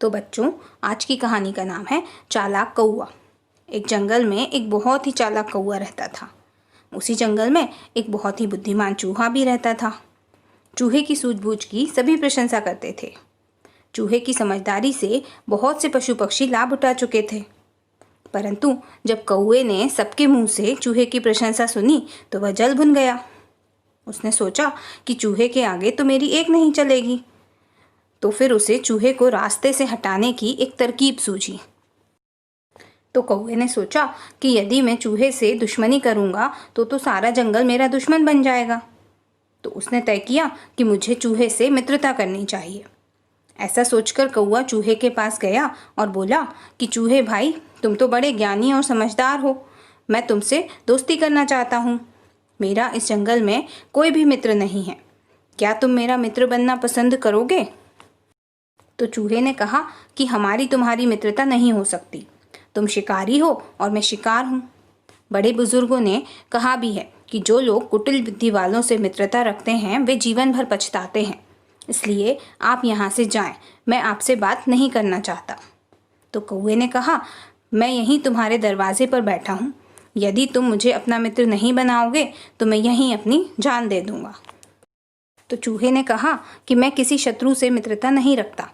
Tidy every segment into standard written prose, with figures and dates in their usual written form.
तो बच्चों, आज की कहानी का नाम है चालाक कौआ। एक जंगल में एक बहुत ही चालाक कौआ रहता था। उसी जंगल में एक बहुत ही बुद्धिमान चूहा भी रहता था। चूहे की सूझबूझ की सभी प्रशंसा करते थे। चूहे की समझदारी से बहुत से पशु पक्षी लाभ उठा चुके थे। परंतु जब कौए ने सबके मुंह से चूहे की प्रशंसा सुनी तो वह जल भुन गया। उसने सोचा कि चूहे के आगे तो मेरी एक नहीं चलेगी। तो फिर उसे चूहे को रास्ते से हटाने की एक तरकीब सूझी। तो कौवे ने सोचा कि यदि मैं चूहे से दुश्मनी करूंगा तो सारा जंगल मेरा दुश्मन बन जाएगा। तो उसने तय किया कि मुझे चूहे से मित्रता करनी चाहिए। ऐसा सोचकर कौवा चूहे के पास गया और बोला कि चूहे भाई, तुम तो बड़े ज्ञानी और समझदार हो। मैं तुमसे दोस्ती करना चाहता हूँ। मेरा इस जंगल में कोई भी मित्र नहीं है। क्या तुम मेरा मित्र बनना पसंद करोगे? तो चूहे ने कहा कि हमारी तुम्हारी मित्रता नहीं हो सकती। तुम शिकारी हो और मैं शिकार हूँ। बड़े बुजुर्गों ने कहा भी है कि जो लोग कुटिल बुद्धि वालों से मित्रता रखते हैं वे जीवन भर पछताते हैं। इसलिए आप यहाँ से जाएं, मैं आपसे बात नहीं करना चाहता। तो कौवे ने कहा, मैं यहीं तुम्हारे दरवाजे पर बैठा हूँ। यदि तुम मुझे अपना मित्र नहीं बनाओगे तो मैं यहीं अपनी जान दे दूंगा। तो चूहे ने कहा कि मैं किसी शत्रु से मित्रता नहीं रखता।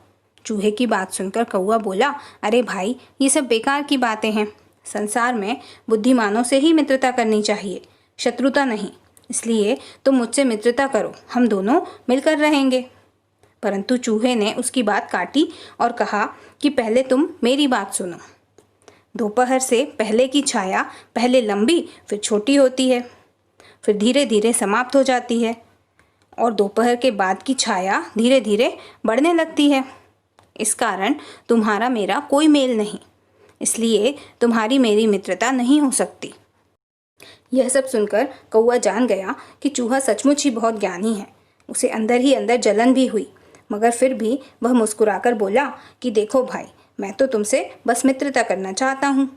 चूहे की बात सुनकर कौवा बोला, अरे भाई, ये सब बेकार की बातें हैं। संसार में बुद्धिमानों से ही मित्रता करनी चाहिए, शत्रुता नहीं। इसलिए तुम मुझसे मित्रता करो, हम दोनों मिलकर रहेंगे। परंतु चूहे ने उसकी बात काटी और कहा कि पहले तुम मेरी बात सुनो। दोपहर से पहले की छाया पहले लंबी फिर छोटी होती है, फिर धीरे धीरे समाप्त हो जाती है और दोपहर के बाद की छाया धीरे धीरे बढ़ने लगती है। इस कारण तुम्हारा मेरा कोई मेल नहीं, इसलिए तुम्हारी मेरी मित्रता नहीं हो सकती। यह सब सुनकर कौवा जान गया कि चूहा सचमुच ही बहुत ज्ञानी है। उसे अंदर ही अंदर जलन भी हुई, मगर फिर भी वह मुस्कुराकर बोला कि देखो भाई, मैं तो तुमसे बस मित्रता करना चाहता हूँ।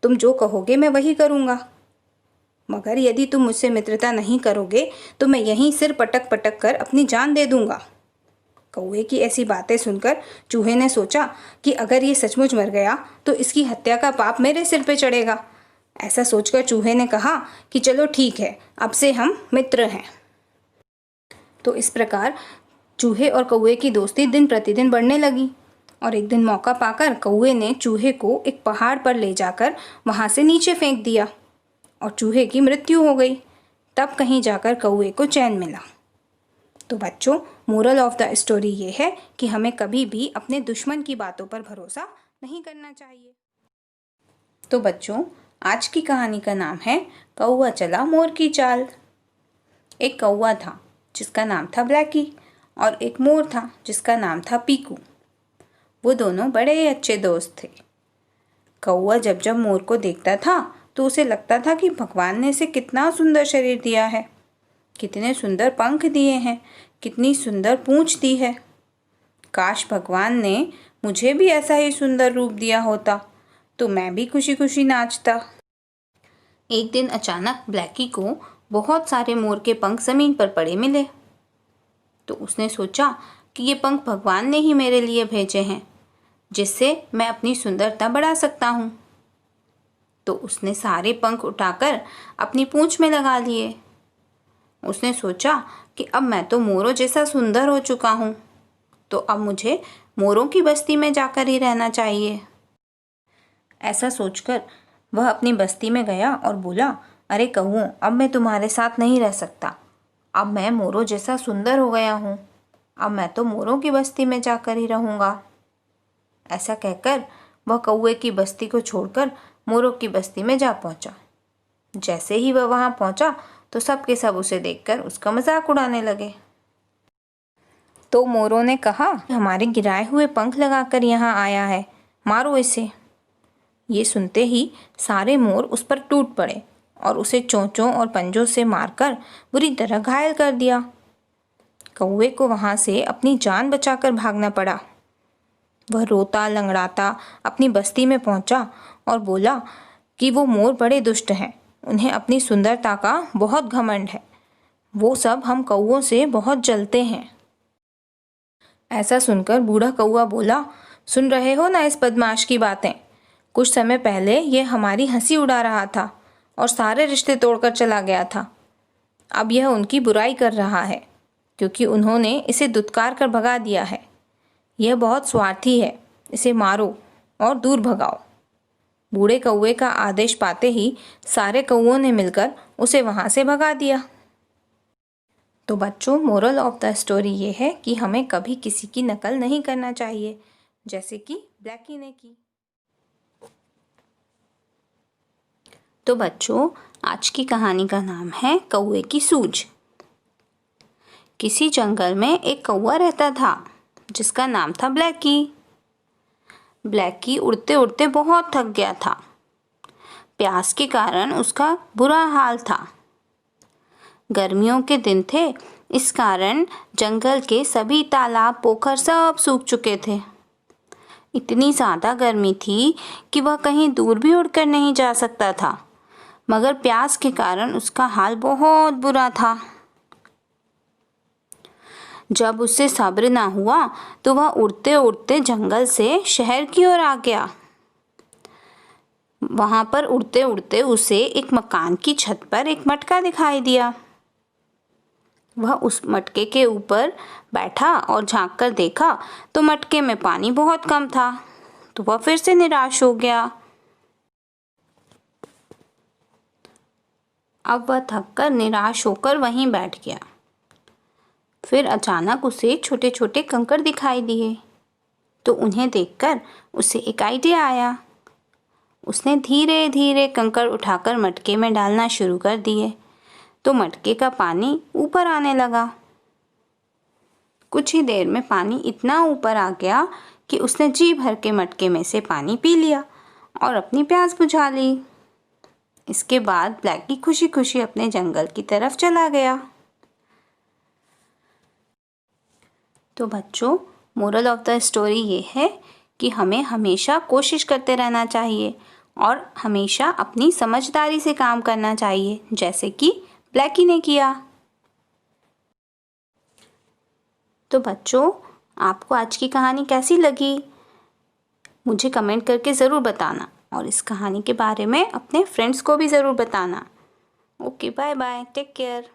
तुम जो कहोगे मैं वही करूँगा, मगर यदि तुम मुझसे मित्रता नहीं करोगे तो मैं यहीं सिर पटक पटक कर अपनी जान दे दूंगा। कौवे की ऐसी बातें सुनकर चूहे ने सोचा कि अगर ये सचमुच मर गया तो इसकी हत्या का पाप मेरे सिर पे चढ़ेगा। ऐसा सोचकर चूहे ने कहा कि चलो ठीक है, अब से हम मित्र हैं। तो इस प्रकार चूहे और कौवे की दोस्ती दिन प्रतिदिन बढ़ने लगी और एक दिन मौका पाकर कौवे ने चूहे को एक पहाड़ पर ले जाकर वहां से नीचे फेंक दिया और चूहे की मृत्यु हो गई। तब कहीं जाकर कौवे को चैन मिला। तो बच्चों, मोरल ऑफ द स्टोरी ये है कि हमें कभी भी अपने दुश्मन की बातों पर भरोसा नहीं करना चाहिए। तो बच्चों, आज की कहानी का नाम है कौवा चला मोर की चाल। एक कौवा था जिसका नाम था ब्लैकी और एक मोर था जिसका नाम था पीकू। वो दोनों बड़े अच्छे दोस्त थे। कौवा जब जब मोर को देखता था तो उसे लगता था कि भगवान ने इसे कितना सुंदर शरीर दिया है, कितने सुंदर पंख दिए हैं, कितनी सुंदर पूंछ दी है। काश भगवान ने मुझे भी ऐसा ही सुंदर रूप दिया होता तो मैं भी खुशी खुशी नाचता। एक दिन अचानक ब्लैकी को बहुत सारे मोर के पंख जमीन पर पड़े मिले। तो उसने सोचा कि ये पंख भगवान ने ही मेरे लिए भेजे हैं, जिससे मैं अपनी सुंदरता बढ़ा सकता हूँ। तो उसने सारे पंख उठाकर अपनी पूंछ में लगा लिए। उसने सोचा कि अब मैं तो मोरों जैसा सुंदर हो चुका हूँ, तो अब मुझे मोरों की बस्ती में जाकर ही रहना चाहिए। ऐसा सोचकर वह अपनी बस्ती में गया और बोला, अरे कौओं, अब मैं तुम्हारे साथ नहीं रह सकता। अब मैं मोरों जैसा सुंदर हो गया हूँ। अब मैं तो मोरों की बस्ती में जाकर ही रहूँगा। ऐसा कहकर वह कौवे की बस्ती को छोड़कर मोरों की बस्ती में जा पहुँचा। जैसे ही वह वहाँ पहुँचा तो सब के सब उसे देखकर उसका मजाक उड़ाने लगे। तो मोरों ने कहा, हमारे गिराए हुए पंख लगाकर यहाँ आया है, मारो इसे। ये सुनते ही सारे मोर उस पर टूट पड़े और उसे चोंचों और पंजों से मारकर बुरी तरह घायल कर दिया। कौवे को वहाँ से अपनी जान बचाकर भागना पड़ा। वह रोता लंगड़ाता अपनी बस्ती में पहुँचा और बोला कि वो मोर बड़े दुष्ट हैं, उन्हें अपनी सुंदरता का बहुत घमंड है। वो सब हम कौवों से बहुत जलते हैं। ऐसा सुनकर बूढ़ा कौवा बोला, सुन रहे हो ना इस बदमाश की बातें? कुछ समय पहले ये हमारी हंसी उड़ा रहा था और सारे रिश्ते तोड़कर चला गया था। अब यह उनकी बुराई कर रहा है क्योंकि उन्होंने इसे दुत्कार कर भगा दिया है। यह बहुत स्वार्थी है, इसे मारो और दूर भगाओ। बूढ़े कौवे का आदेश पाते ही सारे कौवों ने मिलकर उसे वहाँ से भगा दिया। तो बच्चों, मोरल ऑफ द स्टोरी ये है कि हमें कभी किसी की नकल नहीं करना चाहिए, जैसे कि ब्लैकी ने की। तो बच्चों, आज की कहानी का नाम है कौवे की सूझ। किसी जंगल में एक कौवा रहता था जिसका नाम था ब्लैकी। ब्लैकी उड़ते उड़ते बहुत थक गया था। प्यास के कारण उसका बुरा हाल था। गर्मियों के दिन थे, इस कारण जंगल के सभी तालाब पोखर सब सूख चुके थे। इतनी ज़्यादा गर्मी थी कि वह कहीं दूर भी उड़कर नहीं जा सकता था, मगर प्यास के कारण उसका हाल बहुत बुरा था। जब उससे सब्र ना हुआ तो वह उड़ते उड़ते जंगल से शहर की ओर आ गया। वहाँ पर उड़ते उड़ते उसे एक मकान की छत पर एक मटका दिखाई दिया। वह उस मटके के ऊपर बैठा और झांक कर देखा तो मटके में पानी बहुत कम था, तो वह फिर से निराश हो गया। अब वह थककर निराश होकर वहीं बैठ गया। फिर अचानक उसे छोटे छोटे कंकड़ दिखाई दिए, तो उन्हें देखकर उसे एक आइडिया आया। उसने धीरे धीरे कंकड़ उठाकर मटके में डालना शुरू कर दिए, तो मटके का पानी ऊपर आने लगा। कुछ ही देर में पानी इतना ऊपर आ गया कि उसने जी भर के मटके में से पानी पी लिया और अपनी प्यास बुझा ली। इसके बाद ब्लैकी खुशी खुशी अपने जंगल की तरफ चला गया। तो बच्चों, मोरल ऑफ द स्टोरी ये है कि हमें हमेशा कोशिश करते रहना चाहिए और हमेशा अपनी समझदारी से काम करना चाहिए, जैसे कि ब्लैकी ने किया। तो बच्चों, आपको आज की कहानी कैसी लगी? मुझे कमेंट करके ज़रूर बताना और इस कहानी के बारे में अपने फ्रेंड्स को भी ज़रूर बताना। Okay, bye bye, take care.